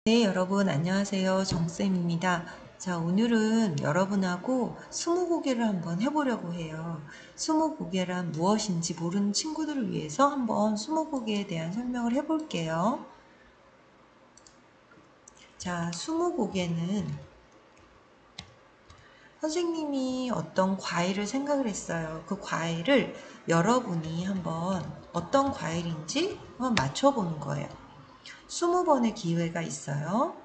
네, 여러분 안녕하세요. 정쌤입니다. 자, 오늘은 여러분하고 스무고개를 한번 해보려고 해요. 스무고개란 무엇인지 모르는 친구들을 위해서 한번 스무고개에 대한 설명을 해볼게요. 자, 스무고개는 선생님이 어떤 과일을 생각을 했어요. 그 과일을 여러분이 한번 어떤 과일인지 한번 맞춰보는 거예요. 20번의 기회가 있어요.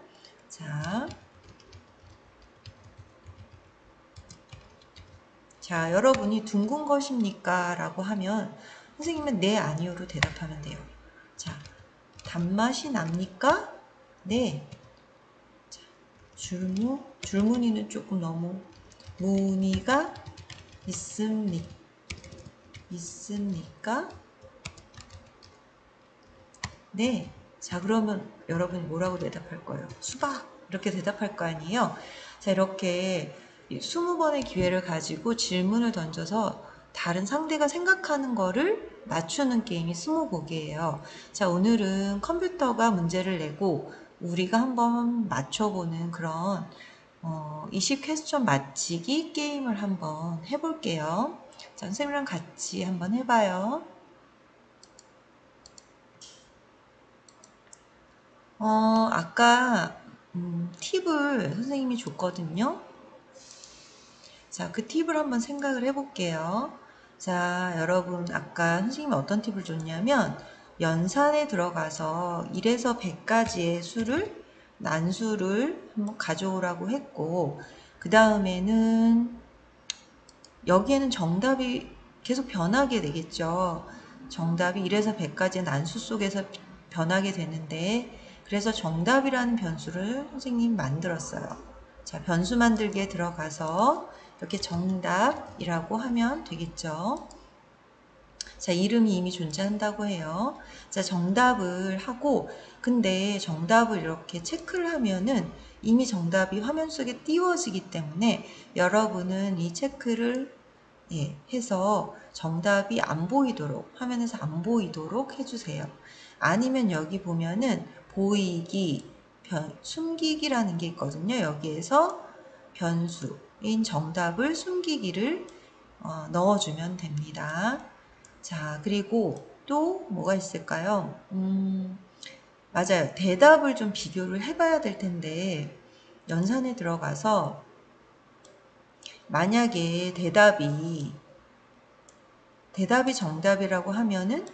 자, 여러분이 둥근 것입니까? 라고 하면 선생님은 네, 아니요로 대답하면 돼요. 자, 단맛이 납니까? 네. 자, 줄무늬는 조금 너무 무늬가 있습니까? 네. 자, 그러면 여러분이 뭐라고 대답할 거예요? 수박! 이렇게 대답할 거 아니에요? 자, 이렇게 20번의 기회를 가지고 질문을 던져서 다른 상대가 생각하는 거를 맞추는 게임이 스무고개예요. 자, 오늘은 컴퓨터가 문제를 내고 우리가 한번 맞춰보는 그런 20 퀘스천 맞히기 게임을 한번 해볼게요. 자, 선생님이랑 같이 한번 해봐요. 아까 팁을 선생님이 줬거든요. 자, 그 팁을 한번 생각을 해볼게요. 자, 여러분 아까 선생님이 어떤 팁을 줬냐면 연산에 들어가서 1에서 100까지의 수를 난수를 한번 가져오라고 했고 그 다음에는 여기에는 정답이 계속 변하게 되겠죠. 정답이 1에서 100까지의 난수 속에서 변하게 되는데 그래서 정답이라는 변수를 선생님이 만들었어요. 자, 변수 만들기에 들어가서 이렇게 정답이라고 하면 되겠죠. 자, 이름이 이미 존재한다고 해요. 자, 정답을 하고 근데 정답을 이렇게 체크를 하면은 이미 정답이 화면 속에 띄워지기 때문에 여러분은 이 체크를 해서 정답이 안 보이도록 화면에서 안 보이도록 해주세요. 아니면 여기 보면은 보이기, 숨기기라는 게 있거든요. 여기에서 변수인 정답을 숨기기를 넣어주면 됩니다. 자, 그리고 또 뭐가 있을까요? 맞아요. 대답을 좀 비교를 해봐야 될 텐데 연산에 들어가서 만약에 대답이 정답이라고 하면은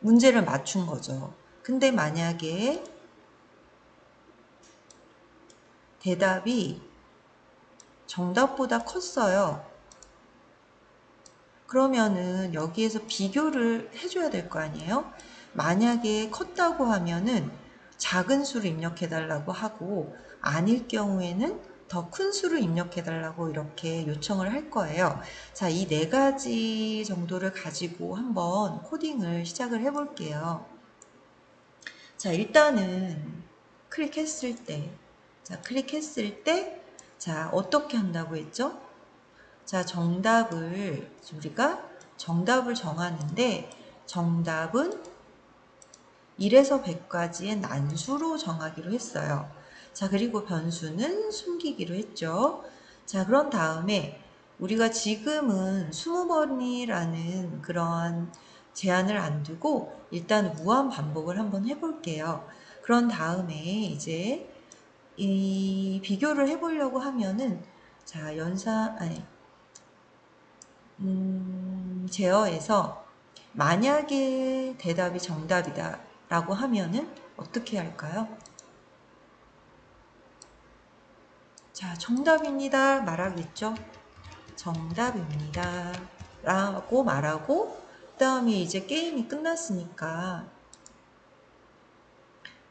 문제를 맞춘 거죠. 근데 만약에 대답이 정답보다 컸어요. 그러면은 여기에서 비교를 해줘야 될 거 아니에요? 만약에 컸다고 하면은 작은 수를 입력해 달라고 하고 아닐 경우에는 더 큰 수를 입력해 달라고 이렇게 요청을 할 거예요. 자, 이 네 가지 정도를 가지고 한번 코딩을 시작을 해 볼게요. 자, 일단은 클릭했을 때, 자, 어떻게 한다고 했죠? 자, 우리가 정답을 정하는데, 정답은 1에서 100까지의 난수로 정하기로 했어요. 자, 그리고 변수는 숨기기로 했죠. 자, 그런 다음에 우리가 지금은 20번이라는 그런 제한을 안 두고 일단 무한 반복을 한번 해볼게요. 그런 다음에 이제 이 비교를 해보려고 하면은 자, 제어에서 만약에 대답이 정답이다 라고 하면은 어떻게 할까요? 자, 정답입니다 말하겠죠? 정답입니다 라고 말하고 그 다음에 이제 게임이 끝났으니까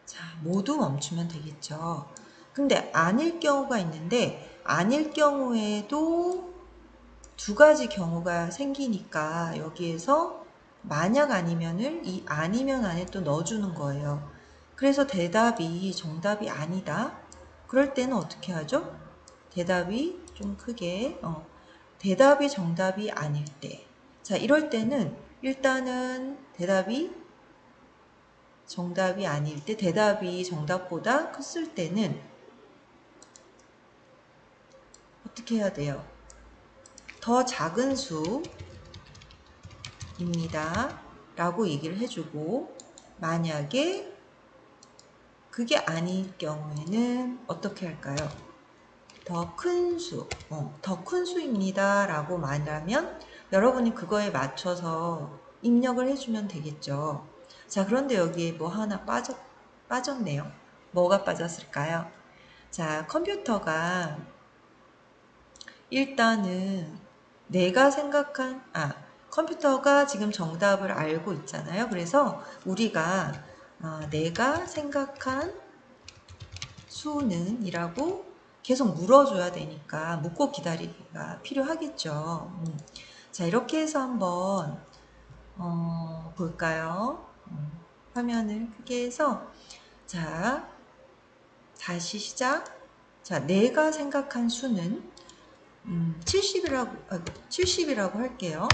자, 모두 멈추면 되겠죠. 근데 아닐 경우가 있는데 아닐 경우에도 두 가지 경우가 생기니까 여기에서 만약 아니면을 이 아니면 안에 또 넣어주는 거예요. 그래서 대답이 정답이 아니다. 그럴 때는 어떻게 하죠? 대답이 좀 크게 대답이 정답이 아닐 때. 자, 이럴 때는 일단은 대답이 정답이 아닐 때, 대답이 정답보다 컸을 때는 어떻게 해야 돼요? 더 작은 수입니다 라고 얘기를 해주고, 만약에 그게 아닐 경우에는 어떻게 할까요? 더 큰 더 큰 수입니다 라고 말하면 여러분이 그거에 맞춰서 입력을 해주면 되겠죠. 자, 그런데 여기에 뭐 하나 빠졌네요. 뭐가 빠졌을까요? 자, 컴퓨터가 일단은 내가 생각한, 컴퓨터가 지금 정답을 알고 있잖아요. 그래서 우리가 내가 생각한 수는 이라고 계속 물어줘야 되니까 묻고 기다리기가 필요하겠죠. 자, 이렇게 해서 한번 볼까요? 화면을 크게 해서, 자, 다시 시작. 자, 내가 생각한 수는 70이라고 할게요.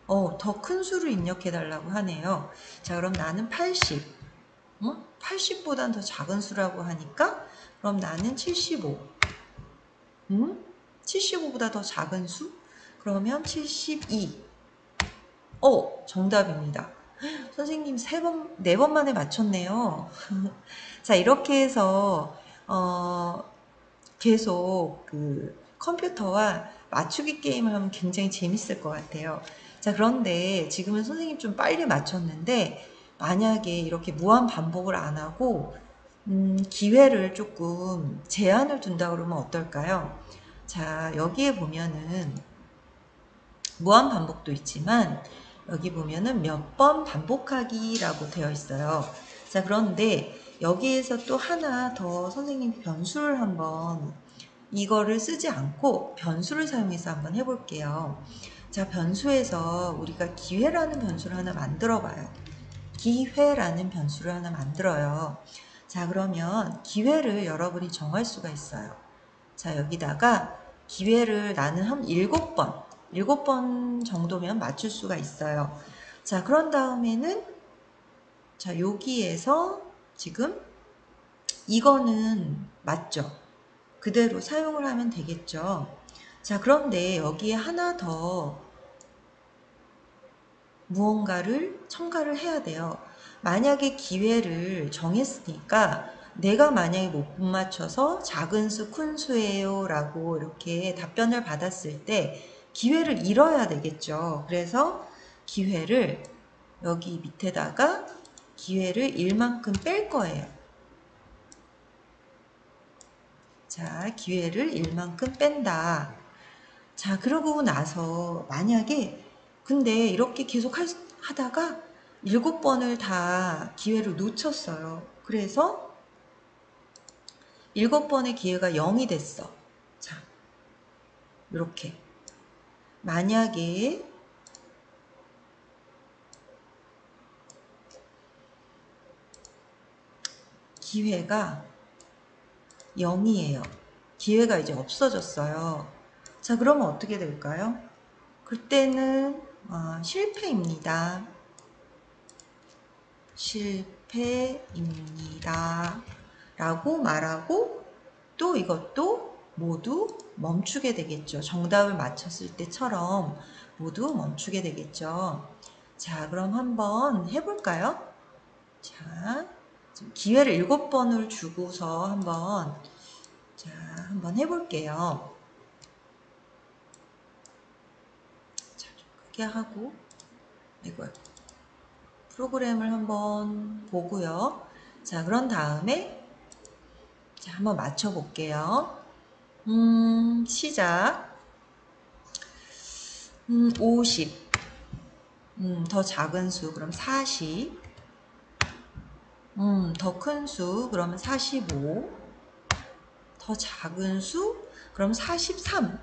더 큰 수를 입력해 달라고 하네요. 자, 그럼 나는 80. 80보단 더 작은 수라고 하니까 그럼 나는 75. 75보다 더 작은 수? 그러면 72. 정답입니다. 선생님 4번 만에 맞췄네요. 자, 이렇게 해서 계속 그 컴퓨터와 맞추기 게임을 하면 굉장히 재밌을 것 같아요. 자, 그런데 지금은 선생님 좀 빨리 맞췄는데, 만약에 이렇게 무한 반복을 안 하고 기회를 조금 제한을 둔다 그러면 어떨까요? 자, 여기에 보면은 무한 반복도 있지만 여기 보면은 몇 번 반복하기라고 되어 있어요. 자, 그런데 여기에서 또 하나 더 선생님 변수를 한번, 이거를 쓰지 않고 변수를 사용해서 한번 해볼게요. 자, 변수에서 우리가 기회라는 변수를 하나 만들어 봐요. 기회라는 변수를 하나 만들어요. 자, 그러면 기회를 여러분이 정할 수가 있어요. 자, 여기다가 기회를 나는 한 7번 정도면 맞출 수가 있어요. 자, 그런 다음에는, 자, 여기에서 지금 이거는 맞죠? 그대로 사용을 하면 되겠죠. 자, 그런데 여기에 하나 더 무언가를 첨가를 해야 돼요. 만약에 기회를 정했으니까 내가 만약에 못 맞춰서 작은 수, 큰 수예요 라고 이렇게 답변을 받았을 때 기회를 잃어야 되겠죠. 그래서 기회를 여기 밑에다가 기회를 1만큼 뺄 거예요. 자, 기회를 1만큼 뺀다. 자, 그러고 나서 만약에 근데 이렇게 계속 하다가 7번을 다 기회를 놓쳤어요. 그래서 7번의 기회가 0이 됐어. 자, 이렇게. 만약에 기회가 0이에요. 기회가 이제 없어졌어요. 자, 그러면 어떻게 될까요? 그때는 실패입니다. 실패입니다. 라고 말하고 또 이것도 모두 멈추게 되겠죠. 정답을 맞췄을 때처럼 모두 멈추게 되겠죠. 자, 그럼 한번 해볼까요? 자, 기회를 7번을 주고서 한번 해볼게요. 자, 좀 크게 하고, 이거 프로그램을 한번 보고요. 자, 그런 다음에 자, 한번 맞춰볼게요. 시작. 50. 더 작은 수, 그럼 40. 더 큰 수, 그러면 45. 더 작은 수, 그럼 43.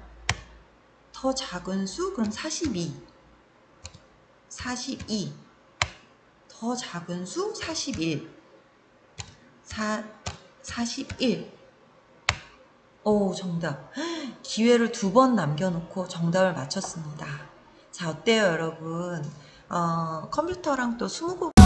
더 작은 수, 그럼 42. 42. 더 작은 수, 41. 41. 오, 정답. 기회를 2번 남겨놓고 정답을 맞췄습니다. 자, 어때요, 여러분? 컴퓨터랑 또 스무고개